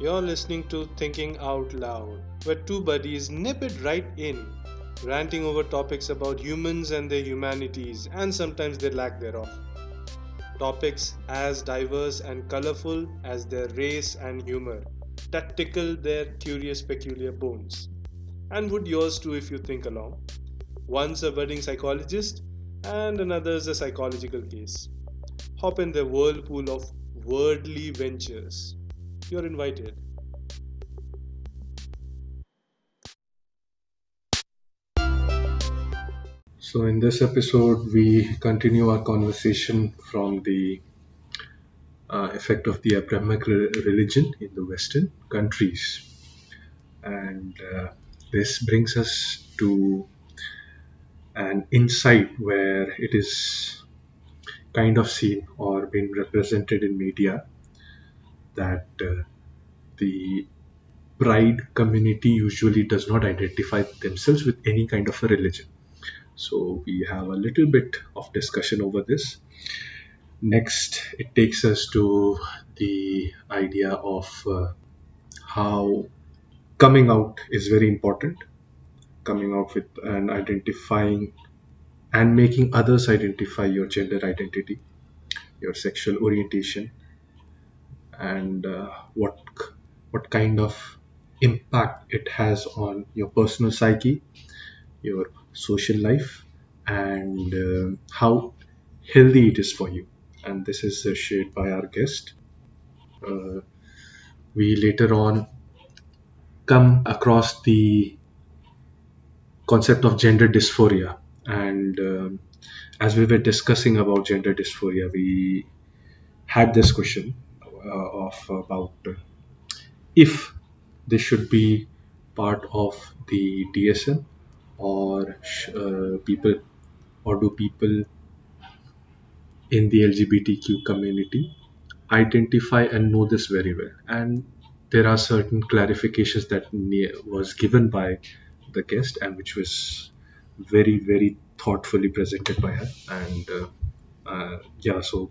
You're listening to Thinking Out Loud, where two buddies nip it right in, ranting over topics about humans and their humanities and sometimes their lack thereof. Topics as diverse and colorful as their race and humor that tickle their curious, peculiar bones. And would yours too if you think along. One's a budding psychologist, and another's a psychological case. Hop in the whirlpool of worldly ventures. You're invited. So, in this episode, we continue our conversation from the effect of the Abrahamic religion in the Western countries. And this brings us to an insight where it is kind of seen or being represented in media that the bride community usually does not identify themselves with any kind of a religion. So, we have a little bit of discussion over this. Next, it takes us to the idea of how coming out is very important. Coming out with and identifying and making others identify your gender identity, your sexual orientation, and what kind of impact it has on your personal psyche, your social life, and how healthy it is for you. And this is shared by our guest. Uh, we later on come across the concept of gender dysphoria. And as we were discussing about gender dysphoria, we had this question of about if this should be part of the DSM or people or do people in the LGBTQ community identify and know this very well. And there are certain clarifications that was given by the guest and which was very, very thoughtfully presented by her. And yeah, so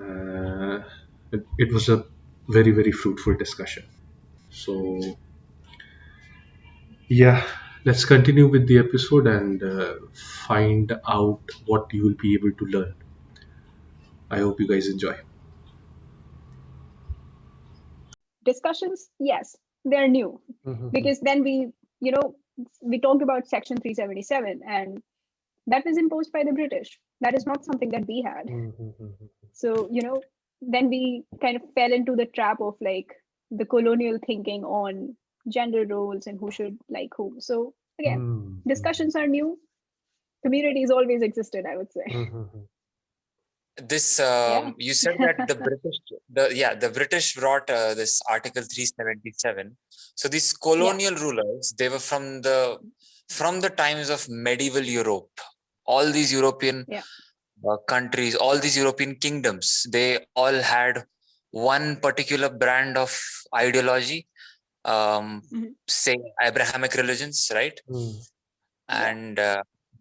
uh, it was a very, very fruitful discussion. So yeah, let's continue with the episode and find out what you will be able to learn. I hope you guys enjoy. Discussions, yes, they're new Mhm. because then you know, we talked about Section 377, and that was imposed by the British. That is not something that we had. Mhm. So, then we kind of fell into the trap of like the colonial thinking on gender roles and who should like whom. So, again, Mhm. discussions are new. Communities always existed, I would say. Mhm. This Yeah. you said that the British brought this Article 377. So these Yeah. colonial rulers, they were from the times of medieval Europe. All these European Yeah. countries, all these European kingdoms, they all had one particular brand of ideology. Mhm. Say Abrahamic religions, right? Mhm. Yeah. And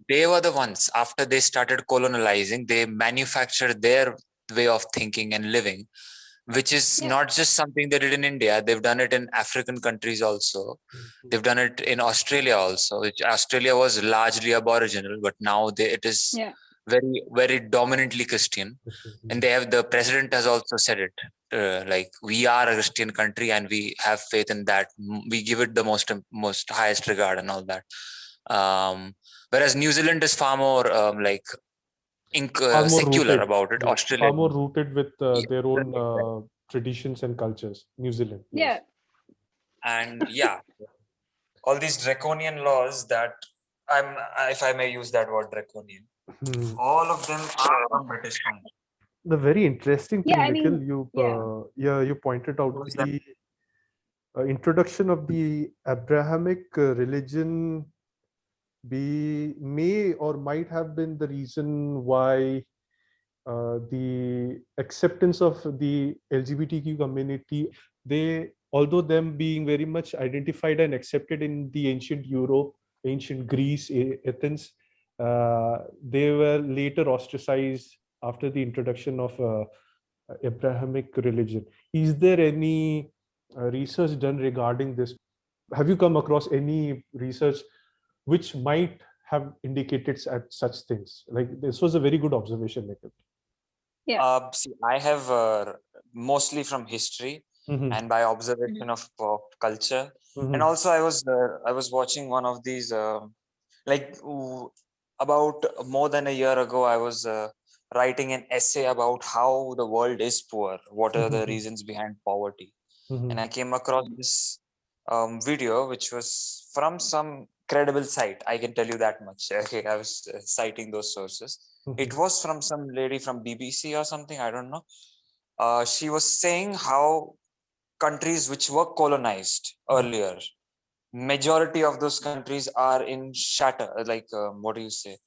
they were the ones, after they started colonizing, they manufactured their way of thinking and living, which is Yeah. not just something they did in India. They've done it in African countries also. They've done it in Australia also, which Australia was largely aboriginal, but now it is Yeah. very, very dominantly Christian. And Mhm. they have, the president has also said it, like, we are a Christian country and we have faith in that. We give it the most highest regard and all that. Whereas New Zealand is far more Far more secular rooted, about it. yeah, far Australia, more rooted with yeah, their own right. traditions and cultures. New Zealand, Yeah. yes. And yeah, all these draconian laws that if I may use that word, draconian, Hmm. all of them are from British country. The very interesting Yeah. thing, I Nikhil, mean, yeah. you pointed out Who's that? the introduction of the Abrahamic religion may or might have been the reason why the acceptance of the LGBTQ community, they, although them being very much identified and accepted in the ancient Europe, ancient Greece, Athens, they were later ostracized after the introduction of Abrahamic religion. Is there any research done regarding this? Have you come across any research which might have indicated such things? Like, this was a very good observation, Nikhil. See, I have mostly from history and by observation of pop culture, and also I was watching one of these about more than a year ago. I was writing an essay about how the world is poor, what are the reasons behind poverty, and I came across this video which was from some credible site. I can tell you that much. Okay, I was citing those sources. It was from some lady from BBC or something, I don't know. She was saying how countries which were colonized earlier, majority of those countries are in shatter, like what do you say,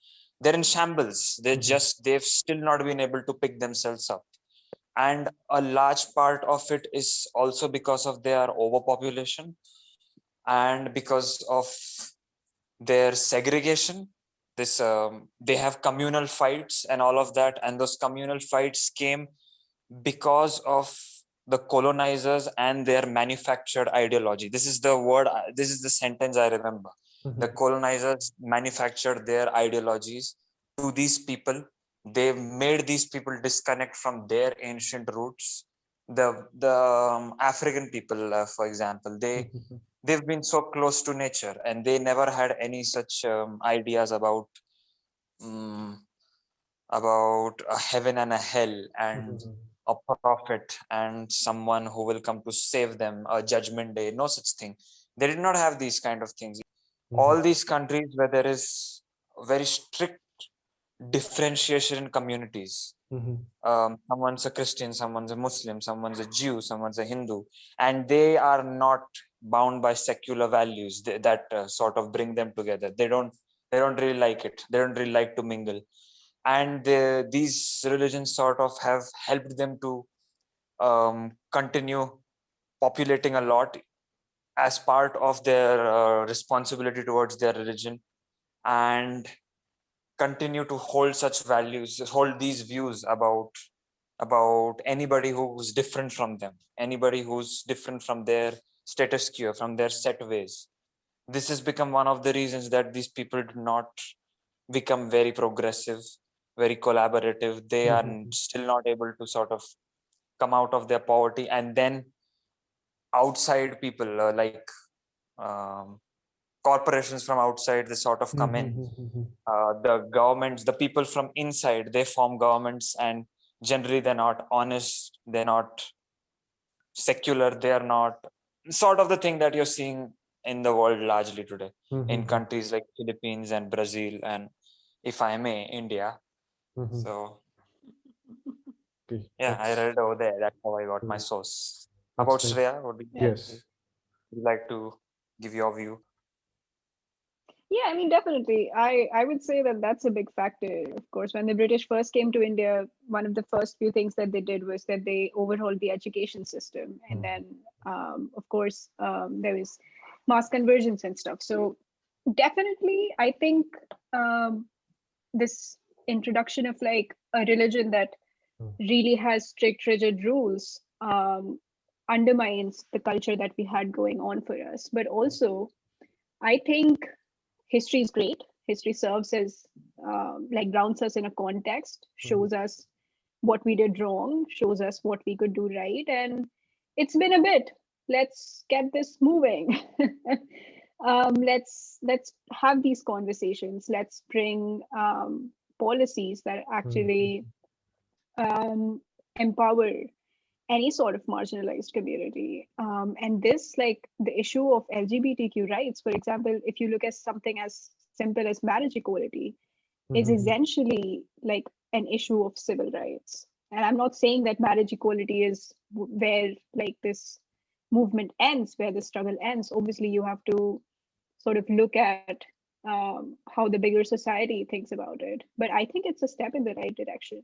they're in shambles. They've still not been able to pick themselves up, and a large part of it is also because of their overpopulation and because of their segregation. This they have communal fights and all of that, and those communal fights came because of the colonizers and their manufactured ideology. This is the word, this is the sentence I remember. The colonizers manufactured their ideologies to these people. They made these people disconnect from their ancient roots. The African people, for example, they've been so close to nature, and they never had any such ideas about a heaven and a hell and a prophet and someone who will come to save them, a judgment day. No such thing. They did not have these kind of things. All these countries where there is very strict differentiation in communities. Someone's a Christian, someone's a Muslim, someone's a Jew, someone's a Hindu, and they are not bound by secular values that sort of bring them together. They don't really like it. They don't really like to mingle, and these religions sort of have helped them to continue populating a lot as part of their responsibility towards their religion, and continue to hold such values, hold these views about anybody who's different from them, anybody who's different from their status quo, from their set ways. This has become one of the reasons that these people do not become very progressive, very collaborative. They are still not able to sort of come out of their poverty, and then outside people um, corporations from outside, they sort of come in. The governments, the people from inside, they form governments, and generally they're not honest, they're not secular, they are not sort of the thing that you're seeing in the world largely today, in countries like Philippines and Brazil, and if I may, India. So yeah, I read it over there. That's how I got my source. How about Shreya? Would you like to give your view? Yeah, I mean, definitely. I would say that that's a big factor. Of course, when the British first came to India, one of the first few things that they did was that they overhauled the education system. And then, of course, there was mass convergence and stuff. So definitely, I think this introduction of like a religion that really has strict, rigid rules undermines the culture that we had going on for us. But also, I think history is great. History serves as like grounds us in a context, shows us what we did wrong, shows us what we could do right, and it's been a bit. Let's get this moving. Let's have these conversations. Let's bring policies that actually empower any sort of marginalized community. And this, like the issue of LGBTQ rights, for example, if you look at something as simple as marriage equality, is essentially like an issue of civil rights. And I'm not saying that marriage equality is where like this movement ends, where the struggle ends. Obviously, you have to sort of look at how the bigger society thinks about it. But I think it's a step in the right direction.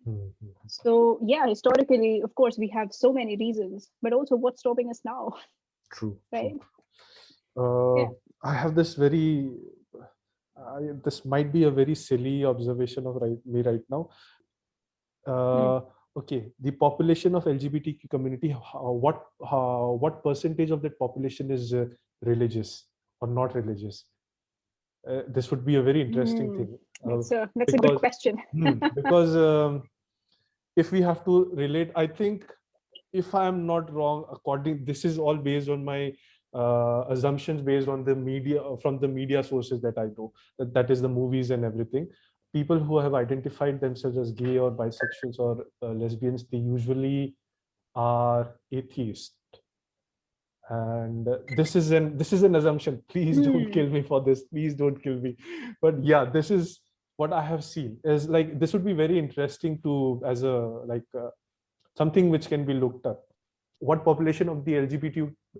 So yeah, historically, of course, we have so many reasons, but also what's stopping us now? True. Right. I have this very, this might be a very silly observation of me right now. okay, the population of LGBTQ community, what percentage of that population is religious or not religious? This would be a very interesting thing, That's a good because question. because if we have to relate, I think, if I'm not wrong, this is all based on my assumptions, based on the media, from the media sources that I know, that is the movies and everything. People who have identified themselves as gay or bisexuals or lesbians, they usually are atheist. And this is an assumption. Please don't kill me for this. Please don't kill me. But yeah, this is what I have seen. Is like, this would be very interesting to, as a like something which can be looked up. What population of the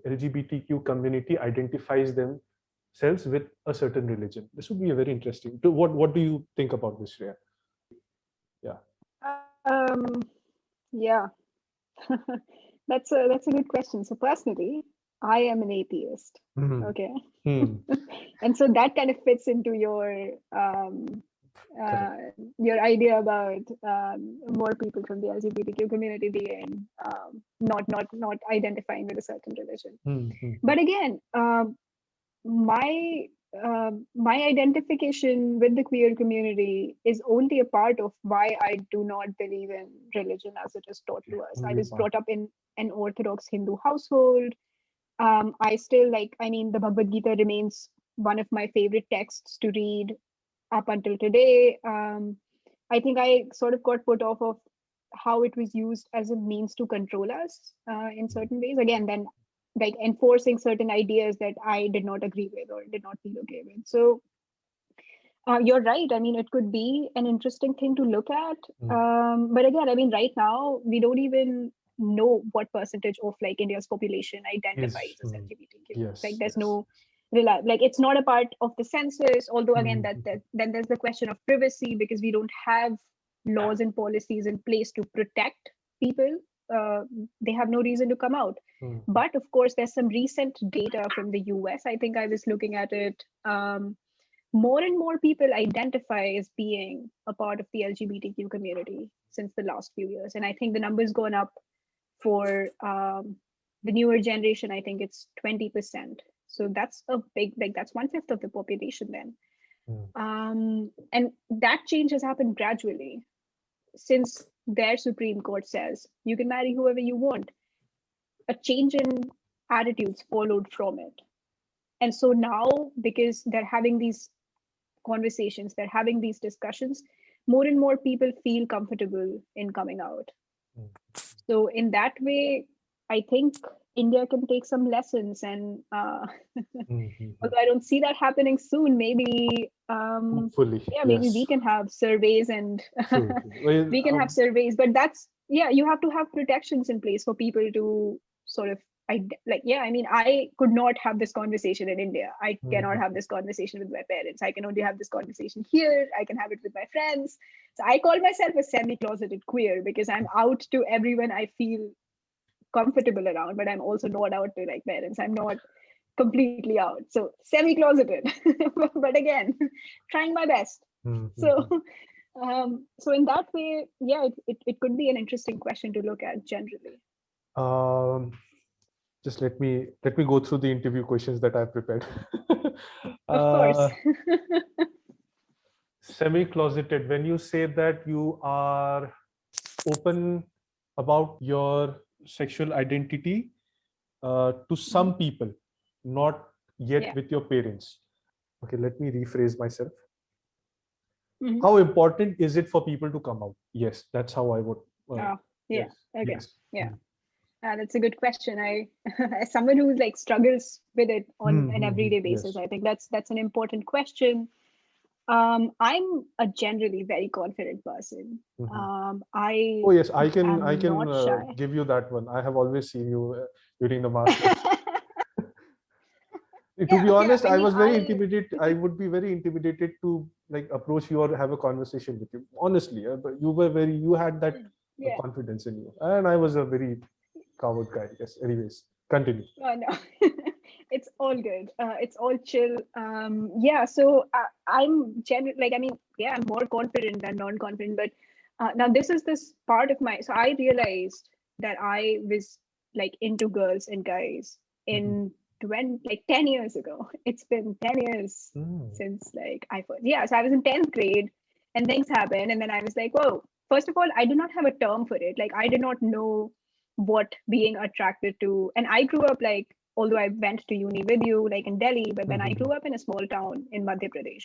LGBTQ community identifies themselves with a certain religion? This would be a very interesting. What do you think about this, Shreya? Yeah. Yeah. That's a good question. So personally, I am an atheist. Okay. And so that kind of fits into your idea about more people from the LGBTQ community being not identifying with a certain religion. But again, my identification with the queer community is only a part of why I do not believe in religion as it is taught to us. I was brought up in an Orthodox Hindu household. I still the Bhagavad Gita remains one of my favorite texts to read up until today. I think I sort of got put off of how it was used as a means to control us in certain ways. Again, then like enforcing certain ideas that I did not agree with or did not feel okay with. So you're right. I mean, it could be an interesting thing to look at. But again, I mean, right now, we don't even know what percentage of like India's population identifies as LGBTQ. Yes, like there's no like it's not a part of the census, although again then there's the question of privacy, because we don't have laws and policies in place to protect people. They have no reason to come out. But of course, there's some recent data from the US. I think I was looking at it. More and more people identify as being a part of the LGBTQ community since the last few years. And I think the number's gone up for the newer generation. I think it's 20%. So that's a big, like that's 1/5 of the population then. And that change has happened gradually since their Supreme Court says you can marry whoever you want. A change in attitudes followed from it. And so now, because they're having these conversations, they're having these discussions, more and more people feel comfortable in coming out. So in that way, I think India can take some lessons, and although I don't see that happening soon, maybe hopefully, maybe we can have surveys and we can have surveys, but that's you have to have protections in place for people to sort of I mean, I could not have this conversation in India. I cannot have this conversation with my parents. I can only have this conversation here. I can have it with my friends. So I call myself a semi-closeted queer because I'm out to everyone I feel comfortable around, but I'm also not out to like parents. I'm not completely out. So semi-closeted, but again, trying my best. So in that way, it could be an interesting question to look at generally. Just let me go through the interview questions that I've prepared. Of course. Semi-closeted, when you say that you are open about your sexual identity to some people, not yet with your parents. Okay, let me rephrase myself. How important is it for people to come out? Yes, that's how I would. Yes. That's a good question. I, as someone who like struggles with it on an everyday basis, I think that's an important question. I'm a generally very confident person. I can give you that one. I have always seen you during the masters. To be honest, I was very intimidated. I would be very intimidated to like approach you or have a conversation with you. Honestly, but you had that confidence in you, and I was a very coward guy. Yes. Anyways, continue. No. It's all good. It's all chill. So I'm I'm more confident than non-confident, but Now this is this part of my, so I realized that I was like into girls and guys in 10 years ago. It's been 10 years since like I first, yeah, so I was in 10th grade and things happened, and then I was like, whoa, first of all, I did not have a term for it. Like I did not know what being attracted to, and I grew up like, although I went to uni with you like in Delhi, but then I grew up in a small town in Madhya Pradesh.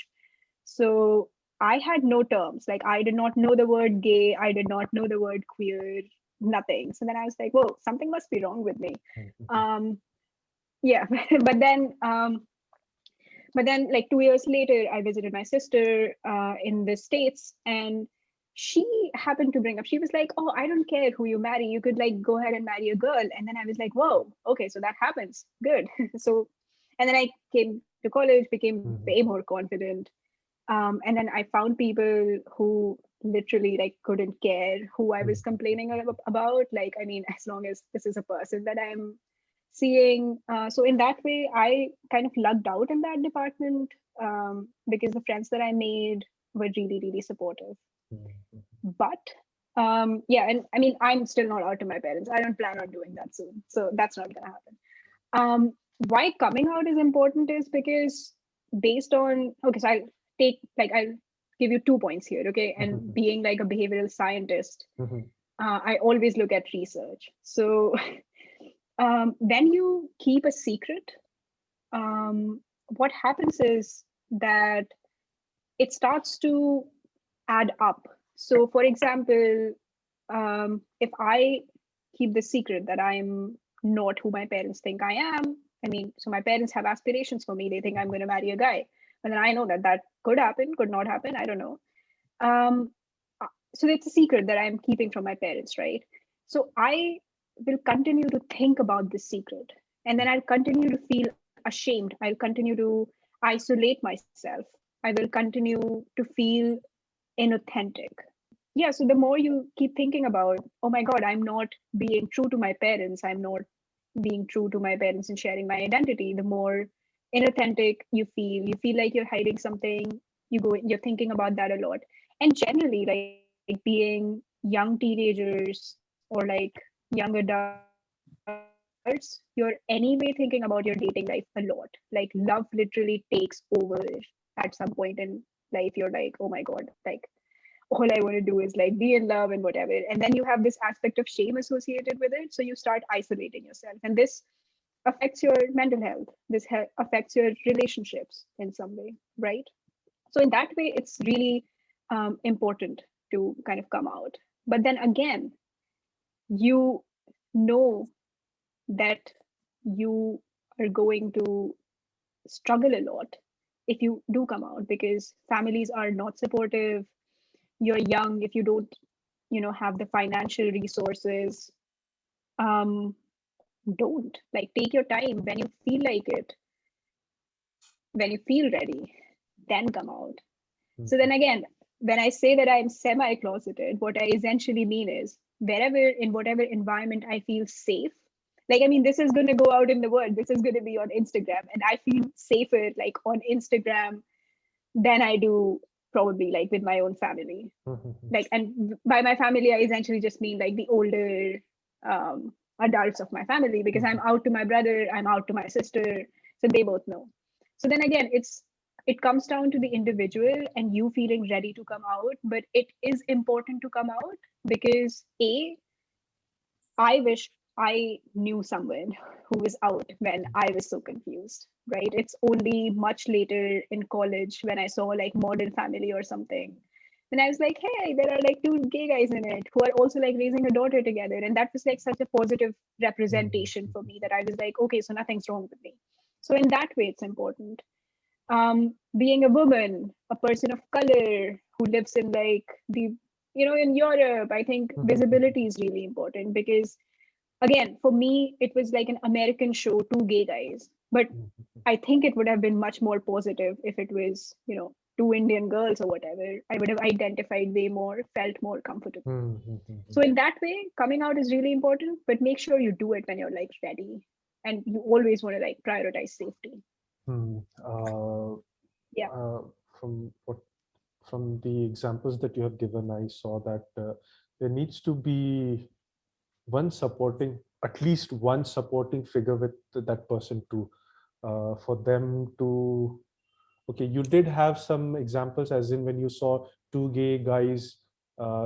So I had no terms. Like I did not know the word gay. I did not know the word queer, nothing. So then I was like, whoa, something must be wrong with me. Um, yeah, but then like 2 years later, I visited my sister in the States, and she happened to bring up, she was like, oh, I don't care who you marry. You could like go ahead and marry a girl. And then I was like, whoa, okay, so that happens. Good. So, and then I came to college, became way more confident. And then I found people who literally like couldn't care who I was complaining about. Like, I mean, as long as this is a person that I'm seeing. So in that way, I kind of lucked out in that department, because the friends that I made were really, really supportive. But yeah, and I mean, I'm still not out to my parents. I don't plan on doing that soon. So that's not going to happen. Why coming out is important is because based on, okay, so I'll give you 2 points here, okay? And being like a behavioral scientist, I always look at research. So when you keep a secret, what happens is that it starts to add up. So for example, if I keep the secret that I'm not who my parents think I am, I mean, so my parents have aspirations for me. They think I'm going to marry a guy. And then I know that that could happen, could not happen. I don't know. So it's a secret that I'm keeping from my parents, right? So I will continue to think about this secret. And then I'll continue to feel ashamed. I'll continue to isolate myself. I will continue to feel inauthentic. Yeah, so the more you keep thinking about, oh my God, I'm not being true to my parents, I'm not being true to my parents and sharing my identity, the more inauthentic you feel. You feel like you're hiding something. You're thinking about that a lot. And generally, like being young teenagers or like young adults, you're anyway thinking about your dating life a lot. Like love literally takes over at some point in life. You're like, oh my God, like all I want to do is like be in love and whatever. And then you have this aspect of shame associated with it. So you start isolating yourself. And this affects your mental health. This affects your relationships in some way, right? So in that way, it's really important to kind of come out. But then again, you know that you are going to struggle a lot if you do come out, because families are not supportive. You're young. If you don't have the financial resources, um don't, like, take your time. When you feel like it, when you feel ready, then come out. So then again, when I say that I'm semi-closeted, what I essentially mean is wherever, in whatever environment I feel safe. Like, I mean, this is going to go out in the world. This is going to be on Instagram, and I feel safer like on Instagram than I do probably like with my own family. Like, and by my family, I essentially just mean like the older adults of my family, because I'm out to my brother, I'm out to my sister, so they both know. So then again, it comes down to the individual and you feeling ready to come out. But it is important to come out because I wish I knew someone who was out when I was so confused, right? It's only much later in college when I saw like Modern Family or something. And I was like, hey, there are like two gay guys in it who are also like raising a daughter together. And that was like such a positive representation for me that I was like, okay, so nothing's wrong with me. So in that way, it's important. Being a woman, a person of color who lives in like in Europe, I think visibility is really important because again, for me, it was like an American show, two gay guys. But I think it would have been much more positive if it was, two Indian girls or whatever. I would have identified way more, felt more comfortable. So in that way, coming out is really important, but make sure you do it when you're like ready. And you always want to like prioritize safety. Hmm. Yeah. From what from the examples that you have given, I saw that there needs to be at least one supporting figure with that person too, for them to. Okay, you did have some examples, as in when you saw two gay guys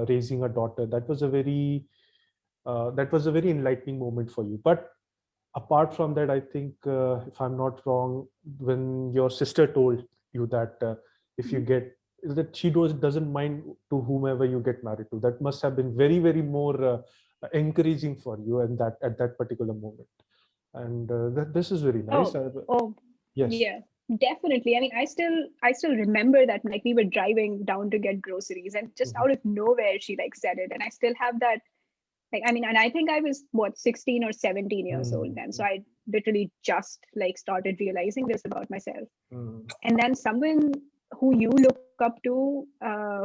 raising a daughter. That was a very enlightening moment for you. But apart from that, I think, if I'm not wrong, when your sister told you that if you get that she doesn't mind to whomever you get married to, that must have been very, very more encouraging for you, and that at that particular moment. And this is very nice. Oh, Yes. yeah, definitely. I mean, I still remember that, like, we were driving down to get groceries, and just out of nowhere she like said it, and I still have that. Like, I mean, and I think I was what, 16 or 17 years old then, so I literally just like started realizing this about myself. And then someone who you look up to,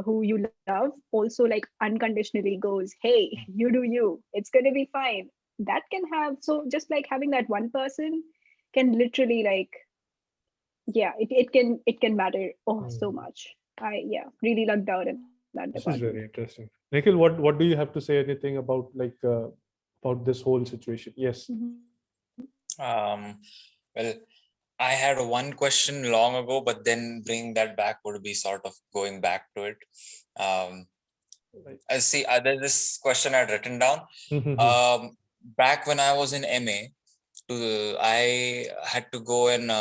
who you love, also like unconditionally goes, "Hey, you do you. It's gonna be fine." That can have, so just like having that one person can literally like, yeah, it can matter so much. I, yeah, really lucked out in that department. This is very interesting. Nikhil, what do you have to say anything about about this whole situation? Yes. Well, I had one question long ago, but then bringing that back would be sort of going back to it. I see. There's this question I'd written down. Back when I was in MA, I had to go and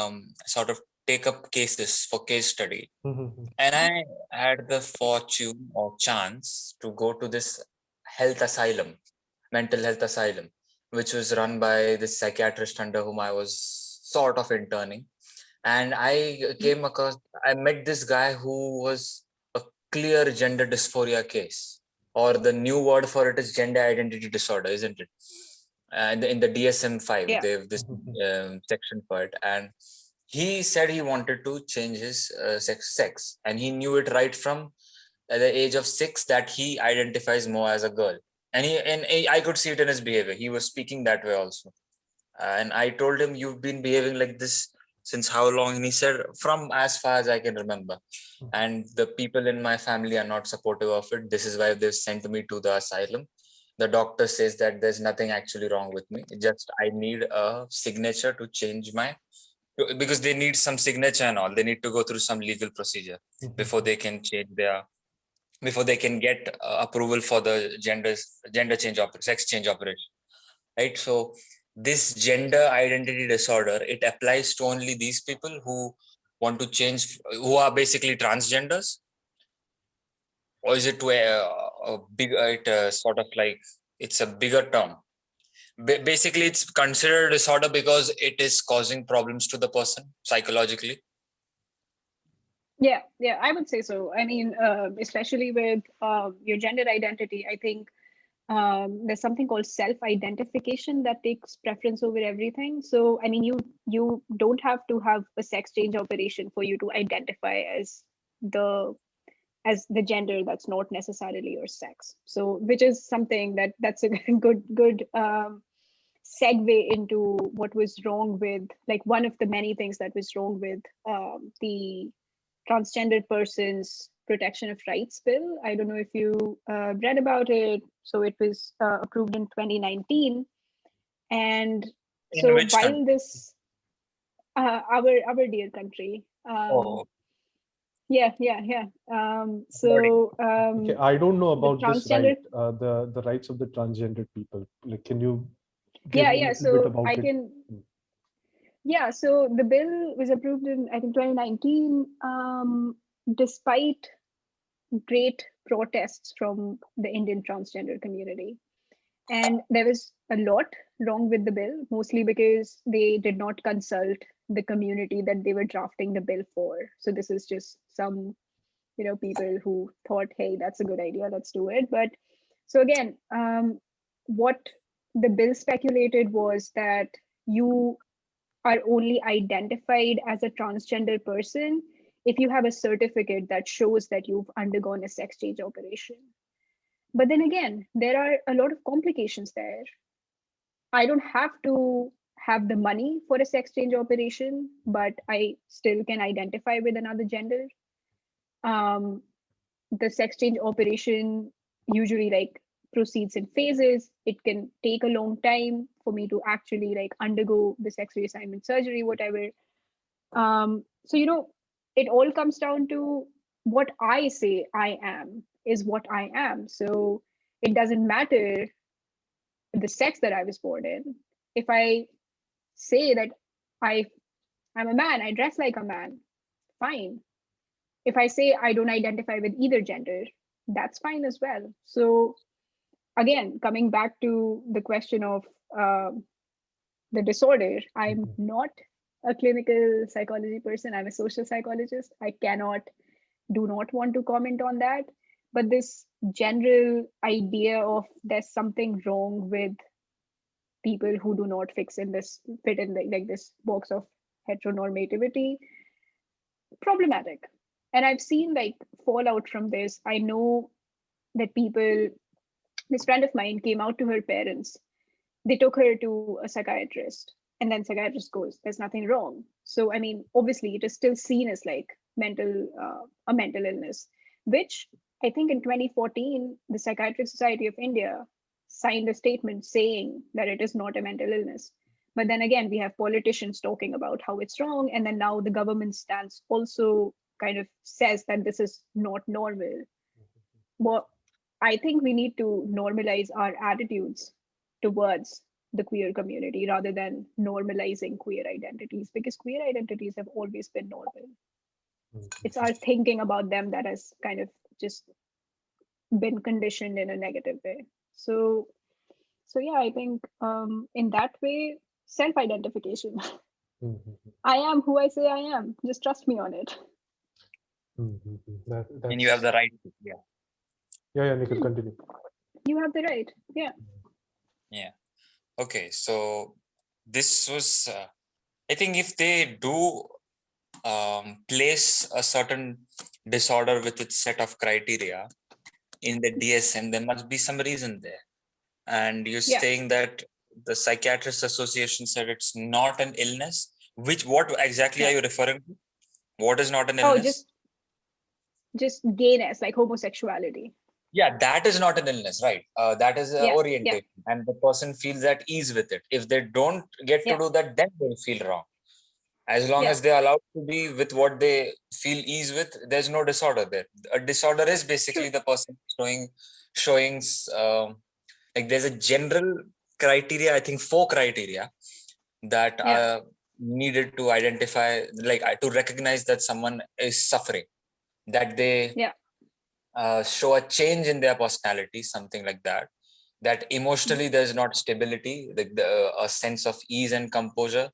sort of take up cases for case study, and I had the fortune or chance to go to this health asylum, mental health asylum, which was run by this psychiatrist under whom I was sort of interning. And I met this guy who was a clear gender dysphoria case, or the new word for it is gender identity disorder, isn't it? And in the DSM-5, Yeah. they have this section for it. And he said he wanted to change his sex, and he knew it right from at the age of 6 that he identifies more as a girl. And I could see it in his behavior. He was speaking that way also. And I told him, "You've been behaving like this since how long?" And he said, "From as far as I can remember. And the people in my family are not supportive of it. This is why they've sent me to the asylum. The doctor says that there's nothing actually wrong with me. Just I need a signature to change because they need some signature and all. They need to go through some legal procedure before they can before they can get approval for the gender change sex change operation." Right? So this gender identity disorder, it applies to only these people who want to change, who are basically transgenders, or is it to a big sort of like, it's a bigger term? Basically it's considered a disorder because it is causing problems to the person psychologically. Yeah, I would say so. I mean, especially with your gender identity, I think there's something called self-identification that takes preference over everything. So, I mean, you don't have to have a sex change operation for you to identify the the gender that's not necessarily your sex. So, which is something that's a good segue into what was wrong with, like, one of the many things that was wrong with the transgender persons protection of rights bill. I don't know if you read about it. So it was approved in 2019, and In so which country? while this our dear country, Oh, yeah. sorry. Okay, I don't know The about this transgender, right, the rights of the transgender people. Like, can you give a yeah. little bit So about I it? can, yeah. So the bill was approved in, I think, 2019, despite great protests from the Indian transgender community. And there was a lot wrong with the bill, mostly because they did not consult the community that they were drafting the bill for. So this is just some, people who thought, hey, that's a good idea, let's do it. But so again, what the bill speculated was that you are only identified as a transgender person if you have a certificate that shows that you've undergone a sex change operation. But then again, there are a lot of complications there. I don't have to have the money for a sex change operation, but I still can identify with another gender. the sex change operation usually like proceeds in phases. It can take a long time for me to actually like undergo the sex reassignment surgery, whatever. So it all comes down to what I say I am is what I am. So it doesn't matter the sex that I was born in. If I say that I I'm a man, I dress like a man, fine. If I say I don't identify with either gender, that's fine as well. So again, coming back to the question of the disorder, I'm not a clinical psychology person. I'm a social psychologist. I do not want to comment on that. But this general idea of there's something wrong with people who do not fit in like this box of heteronormativity, problematic. And I've seen like fallout from this. I know that this friend of mine came out to her parents. They took her to a psychiatrist, and then psychiatrist goes, there's nothing wrong. So I mean, obviously it is still seen as like a mental illness, which I think in 2014 the Psychiatric Society of India signed a statement saying that it is not a mental illness. But then again, we have politicians talking about how it's wrong, and then now the government stance also kind of says that this is not normal. Well, I think we need to normalize our attitudes towards the queer community rather than normalizing queer identities, because queer identities have always been normal. It's our thinking about them that has kind of just been conditioned in a negative way. So yeah, I think in that way, self-identification. I am who I say I am. Just trust me on it. And you have the right to, Yeah, Nikhil, continue. You have the right. Yeah. Okay, so this was, I think if they do place a certain disorder with its set of criteria in the DSM, there must be some reason there. And you're saying that the Psychiatrists Association said it's not an illness. What exactly are you referring to? What is not an illness? Just gayness, like homosexuality. Yeah, that is not an illness, right? That is orientation, and the person feels at ease with it. If they don't get to do that, then they'll feel wrong. As long as they're allowed to be with what they feel ease with, there's no disorder there. A disorder is basically the person showing like there's a general criteria, I think 4 criteria that are needed to identify, like to recognize that someone is suffering, that they show a change in their personality, something like that, that emotionally there's not stability, like a sense of ease and composure,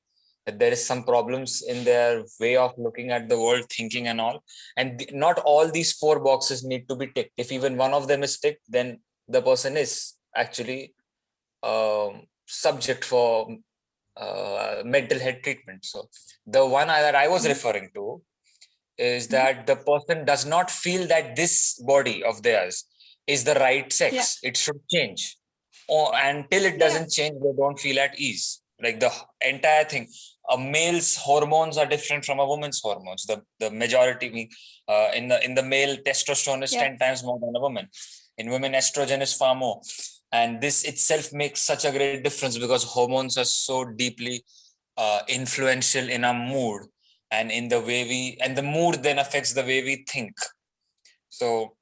that there is some problems in their way of looking at the world, thinking and all. And not all these 4 boxes need to be ticked. If even one of them is ticked, then the person is actually subject for mental health treatment. So the one that I was referring to is that the person does not feel that this body of theirs is the right sex. It should change. Or until it doesn't change, they don't feel at ease. Like the entire thing. A male's hormones are different from a woman's hormones. The majority in the male, testosterone is 10 times more than a woman. In women, estrogen is far more. And this itself makes such a great difference because hormones are so deeply influential in our mood and in the way the mood then affects the way we think. So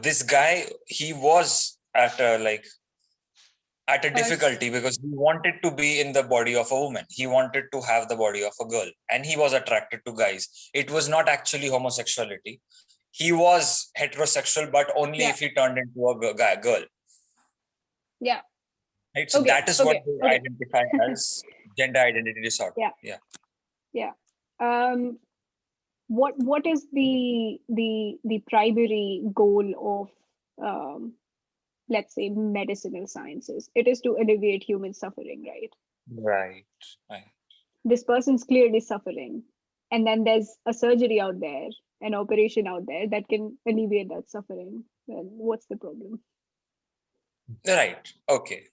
this guy, he was at a difficulty because he wanted to be in the body of a woman. He wanted to have the body of a girl, and he was attracted to guys. It was not actually homosexuality. He was heterosexual, but only if he turned into a girl. Yeah. Right? So that is what they identify as gender identity disorder. Yeah. What is the primary goal of let's say medicinal sciences? It is to alleviate human suffering, right? Right. This person's clearly suffering, and then there's a surgery out there, an operation out there that can alleviate that suffering. Then what's the problem? Right. Okay.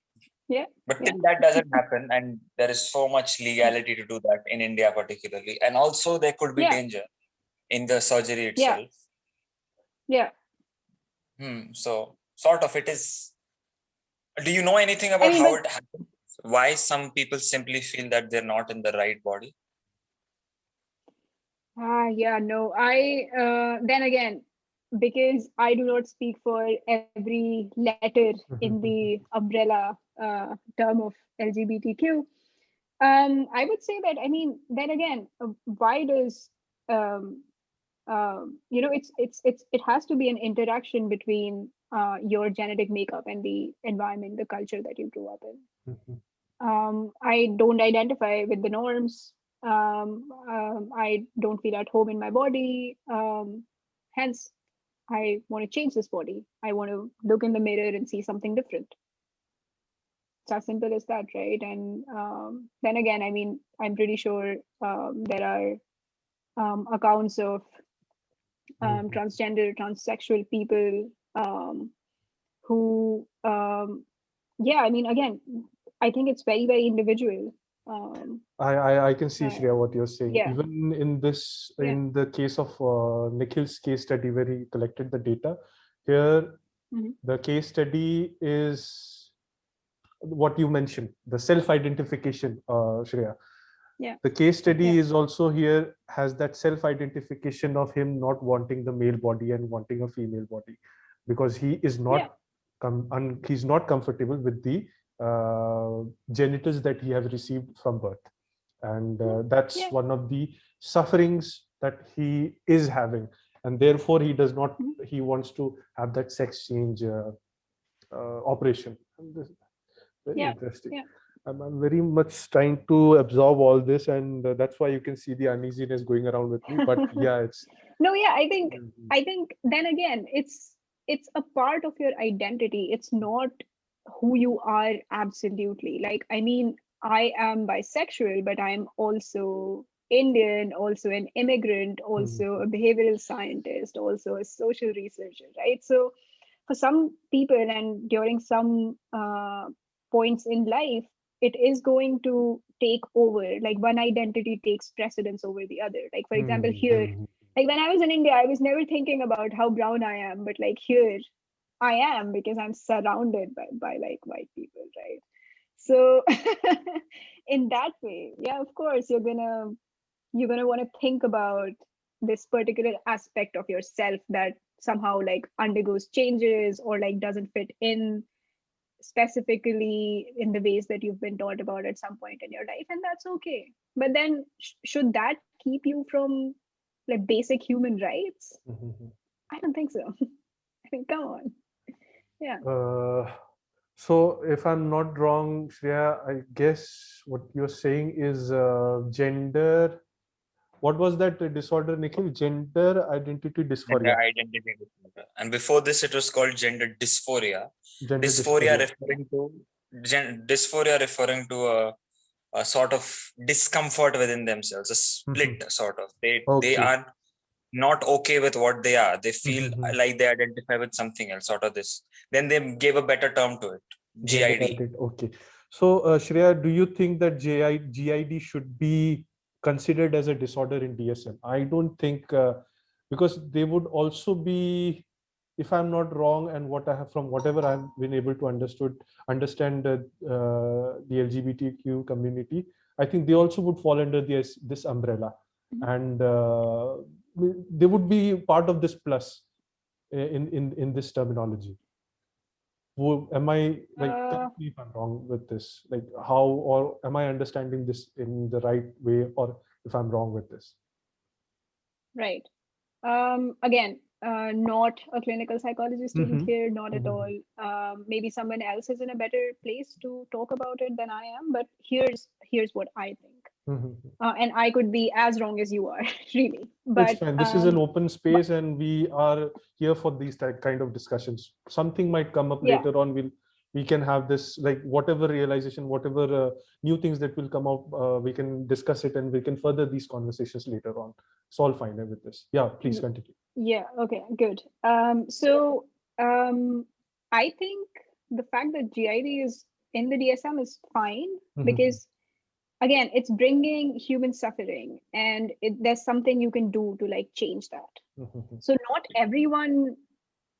Yeah. But till that doesn't happen, and there is so much legality to do that in India particularly, and also there could be danger in the surgery itself. Yeah. So sort of it is. Do you know anything I about mean, how but it happens? Why some people simply feel that they're not in the right body? yeah, no. I then again, because I do not speak for every letter in the umbrella term of LGBTQ. I would say that, I mean, then again, why does um, it has to be an interaction between your genetic makeup and the environment, the culture that you grew up in. I don't identify with the norms. I don't feel at home in my body. Hence, I want to change this body. I want to look in the mirror and see something different. It's as simple as that, right? And then again, I mean, I'm pretty sure there are accounts of transgender, transsexual people who, yeah, I mean, again, I think it's very, very individual. I can see, Uh, Shreya, what you're saying. yeah, Even in this, yeah. in the case of Nikhil's case study where he collected the data, here Hmm. the case study is what you mentioned, the self-identification, Shreya. Yeah, The case study yeah, is also here has that self-identification of him not wanting the male body and wanting a female body, because he is yeah. not he's not comfortable with the genitals that he has received from birth, and Mm, that's yeah. one of the sufferings that he is having, and therefore he does not, Mhm. he wants to have that sex change operation. And this, very Yeah, interesting. yeah. I'm very much trying to absorb all this, and that's why you can see the uneasiness going around with me. But yeah, it's. No, yeah, Mhm. I think then again, it's a part of your identity. It's not who you are absolutely. Like, I mean, I am bisexual, but I'm also Indian, also an immigrant, also Mhm. a behavioral scientist, also a social researcher, right? So for some people and during some points in life, it is going to take over. Like one identity takes precedence over the other. Like for example, here, Mhm. like when I was in India, I was never thinking about how brown I am, but like here I am, because I'm surrounded by like white people, right? So in that way, yeah, of course you're gonna want to think about this particular aspect of yourself that somehow like undergoes changes or like doesn't fit in specifically in the ways that you've been taught about at some point in your life, and that's okay. But then should that keep you from like basic human rights? Mhm. I don't think so. I mean, come on. Yeah. Uh, so if I'm not wrong, Shreya, I guess what you're saying is gender. What was that disorder, Nikhil? Gender identity Gender dysphoria. identity disorder. And before this, it was called gender dysphoria. Gender Dysphoria dysphoria. referring to dysphoria referring to a sort of discomfort within themselves, a Mhm. split sort of. They Okay. are not okay with what they are. They feel Mhm. like they identify with something else, sort of this. Then they gave a better term to it, Gender GID. identity. Okay. So, Shreya, do you think that GID should be considered as a disorder in DSM? I don't think, because they would also be, if I'm not wrong, and what I have from whatever I've been able to understand the LGBTQ community, I think they also would fall under this umbrella, Mhm. and they would be part of this plus in this terminology. Am I, like, uh correct me if I'm wrong with this? Like, how, or am I understanding this in the right way, or if I'm wrong with this? right. Again, not a clinical psychology student Mm-hmm. here, not at all. Mm-hmm. Maybe someone else is in a better place to talk about it than I am, but here's what I think. Mm-hmm. And I could be as wrong as you are, really. It's But fine. This is an open but space, and we are here for these kind of discussions. Something might come up yeah, later on. We can have this, like, whatever realization, whatever new things that will come up. We can discuss it, and we can further these conversations later on. It's all fine with this. Yeah, please y- continue. yeah, okay, good. So um, I think the fact that GID is in the DSM is fine Mm-hmm. because again, it's bringing human suffering, and there's something you can do to like change that. So not everyone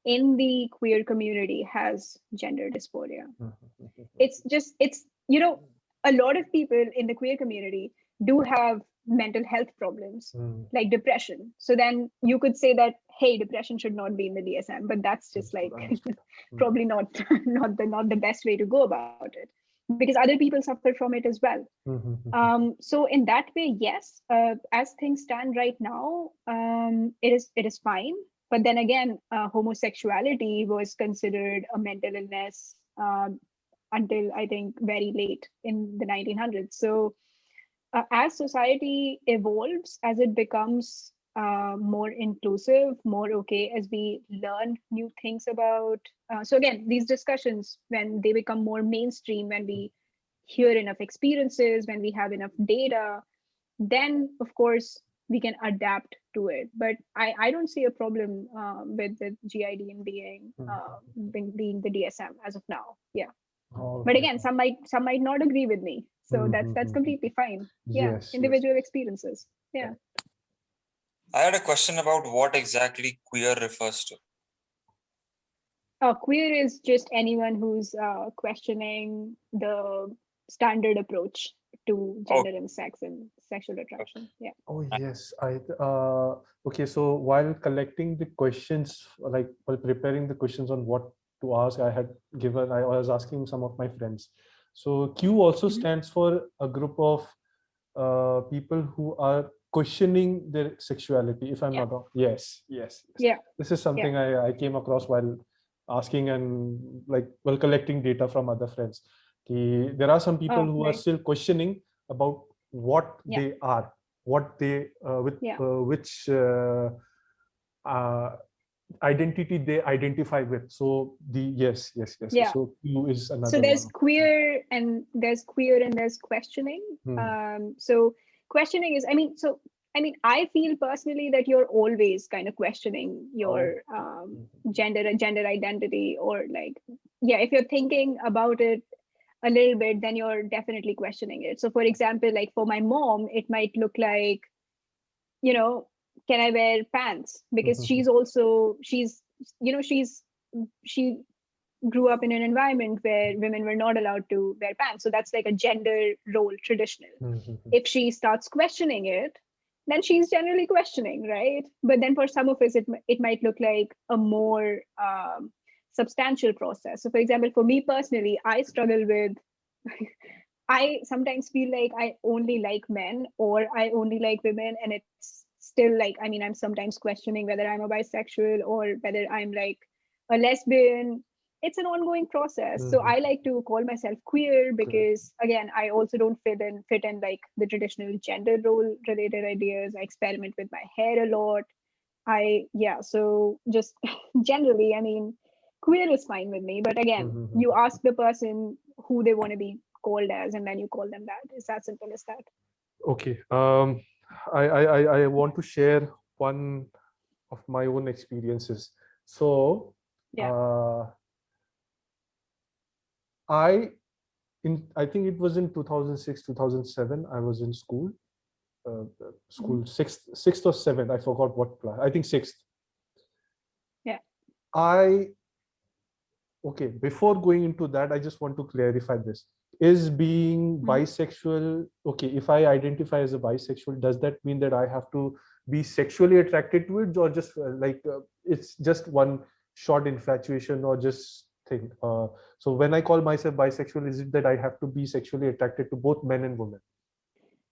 in the queer community has gender dysphoria. It's just, it's, you know, a lot of people in the queer community do have mental health problems like depression. So then you could say that, hey, depression should not be in the DSM, but that's just like probably not not the best way to go about it, because other people suffer from it as well. So in that way, yes, as things stand right now, it is fine. But then again, homosexuality was considered a mental illness until I think very late in the 1900s. So as society evolves, as it becomes more inclusive, more okay, as we learn new things about. So again, these discussions, when they become more mainstream, when we hear enough experiences, when we have enough data, then of course we can adapt to it. But I don't see a problem with the GIDN being the DSM as of now. Yeah. But again, some might not agree with me, so that's completely fine. Yeah, Yes, individual experiences. Yeah. I had a question about what exactly queer refers to. Queer is just anyone who's questioning the standard approach to gender and sex and sexual attraction. Yeah. Oh yes, okay. So while collecting the questions, like while preparing the questions on what to ask, I was asking some of my friends. So Q also stands for a group of people who are questioning their sexuality, if I'm not wrong. Yes. Yeah. This is something I came across while asking and like while collecting data from other friends. There are some people who are still questioning about what they are, what they which identity they identify with. So yes. Yeah. So Q is another So there's one. queer and there's questioning. So questioning is, I feel personally that you're always kind of questioning your gender identity, or like, yeah, if you're thinking about it a little bit, then you're definitely questioning it. So for example, like for my mom, it might look like, you know, can I wear pants? Because she's she grew up in an environment where women were not allowed to wear pants. So that's like a gender role traditional. If she starts questioning it, then she's generally questioning, right? But then for some of us, it might look like a more substantial process. So for example, for me personally, I struggle with, I sometimes feel like I only like men or I only like women. And it's still like, I'm sometimes questioning whether I'm a bisexual or whether I'm like a lesbian. It's an ongoing process. So I like to call myself queer because again, I also don't fit in like the traditional gender role related ideas. I experiment with my hair a lot. So just generally, queer is fine with me. But again, you ask the person who they want to be called as, and then you call them that. It's as simple as that. Okay. I want to share one of my own experiences. So I think it was in 2006, 2007. I was in school. Sixth or seventh. I forgot what class. I think sixth. Yeah. Okay. Before going into that, I just want to clarify this. Is being bisexual okay? If I identify as a bisexual, does that mean that I have to be sexually attracted to it, or just it's just one short infatuation or just thing? So when I call myself bisexual, is it that I have to be sexually attracted to both men and women?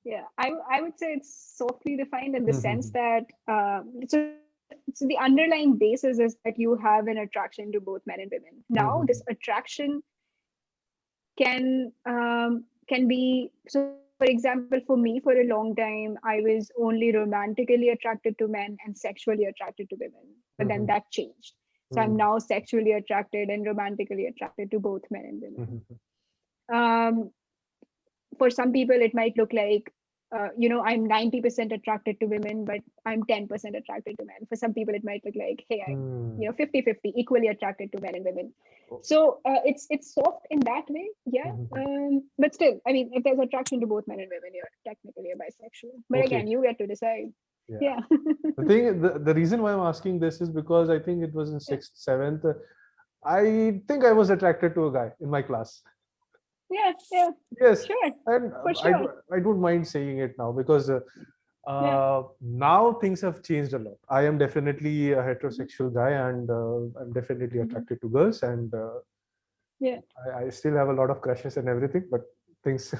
Yeah, I would say it's softly defined in the sense that so the underlying basis is that you have an attraction to both men and women. Now, this attraction can be, so for example, for me, for a long time, I was only romantically attracted to men and sexually attracted to women. But then that changed. So I'm now sexually attracted and romantically attracted to both men and women. For some people, it might look like, I'm 90% attracted to women, but I'm 10% attracted to men. For some people, it might look like, hey, I'm 50-50, equally attracted to men and women. So it's soft in that way, yeah. But still, I mean, if there's attraction to both men and women, you're technically a bisexual. But Okay. again, you get to decide. Yeah. The reason why I'm asking this is because I think it was in 6th, 7th. I think I was attracted to a guy in my class. Yeah. Yes. Sure. And For sure. I don't mind saying it now because now things have changed a lot. I am definitely a heterosexual guy, and I'm definitely attracted to girls, and I still have a lot of crushes and everything, but things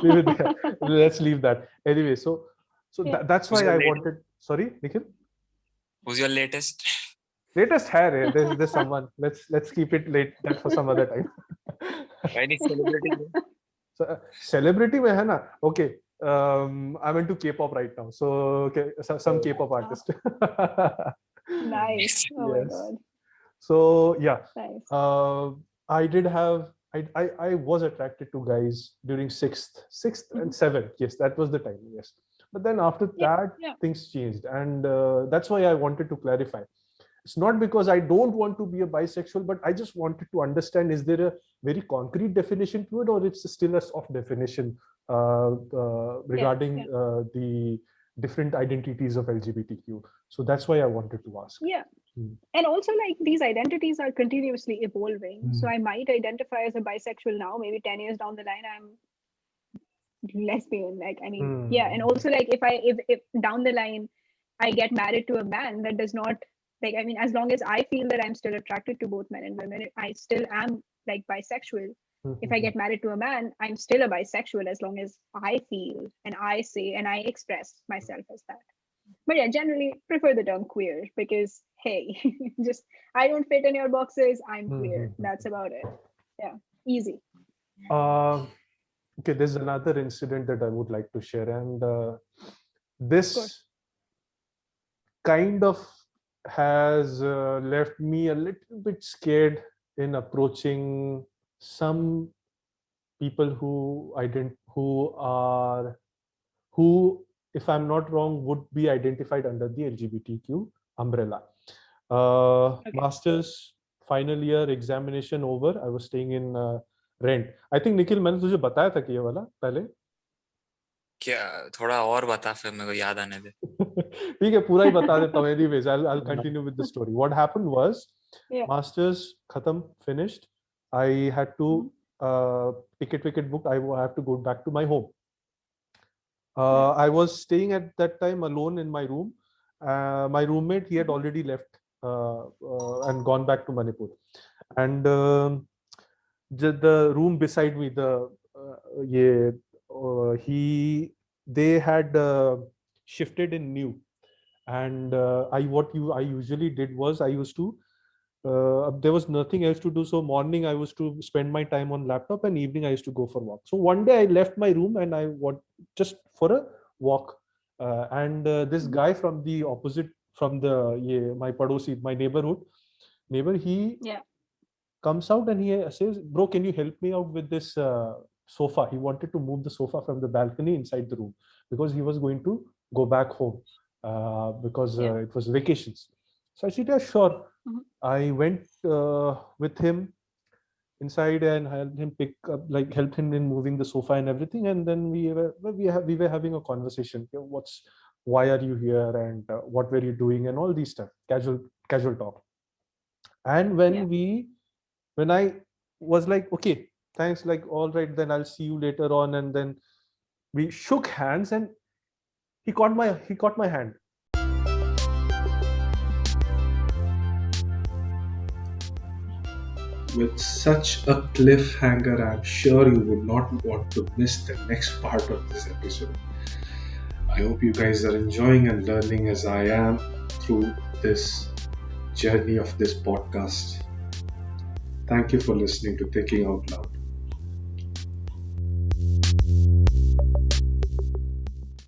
leave it there. Let's leave that anyway. So that's why I wanted. Sorry, Nikhil. Who's your latest? Latest hair. There's someone. Let's keep it late that for some other time. Any celebrity? So, celebrity mein hai na? Okay. I'm into K-pop right now. So okay, some K-pop artist. Nice. Oh my god. So yeah. Nice. I was attracted to guys during 6th and 7th. Yes, that was the time. Yes. But then after that, things changed. And that's why I wanted to clarify. It's not because I don't want to be a bisexual, but I just wanted to understand, is there a very concrete definition to it, or it's still a soft definition regarding the different identities of LGBTQ? So that's why I wanted to ask. Yeah. And also, like, these identities are continuously evolving. So I might identify as a bisexual now, maybe 10 years down the line, I'm lesbian. Like, I mean, and also, like, if down the line I get married to a man, that does not, like, I mean, as long as I feel that I'm still attracted to both men and women, I still am like bisexual. If I get married to a man, I'm still a bisexual as long as I feel and I say and I express myself as that. But yeah, generally prefer the term queer because, hey, just I don't fit in your boxes, I'm queer. That's about it. Yeah, easy. Okay, there's another incident that I would like to share, and this kind of has left me a little bit scared in approaching some people who if I'm not wrong, would be identified under the LGBTQ umbrella. Masters final year examination over. I was staying in rent. I think Nikhil, मैंने तुझे बताया था कि ये वाला पहले. क्या थोड़ा और बता फिर मेरे को याद आने दे. ठीक है, पूरा ही बता देता हूँ. Anyways, I'll continue with the story. What happened was, masters khatam, finished. I had to ticket booked. I have to go back to my home. I was staying at that time alone in my room. My roommate, he had already left and gone back to Manipur. And the room beside me, they had shifted in new. And I usually did was I used to there was nothing else to do, so morning I was to spend my time on laptop, and evening I used to go for walk. So one day I left my room and I went just for a walk, and this guy from the opposite, from my padosi, my neighbor, he comes out and he says, "Bro, can you help me out with this sofa?" He wanted to move the sofa from the balcony inside the room because he was going to go back home because it was vacations. So I said, "Yeah, sure." I went with him inside and helped him in moving the sofa and everything. And then we were having a conversation. Why are you here, and what were you doing, and all these stuff, casual talk. And when I was like, okay, thanks, like, all right, then I'll see you later on. And then we shook hands, and he caught my hand. With such a cliffhanger, I'm sure you would not want to miss the next part of this episode. I hope you guys are enjoying and learning as I am through this journey of this podcast. Thank you for listening to Thinking Out Loud.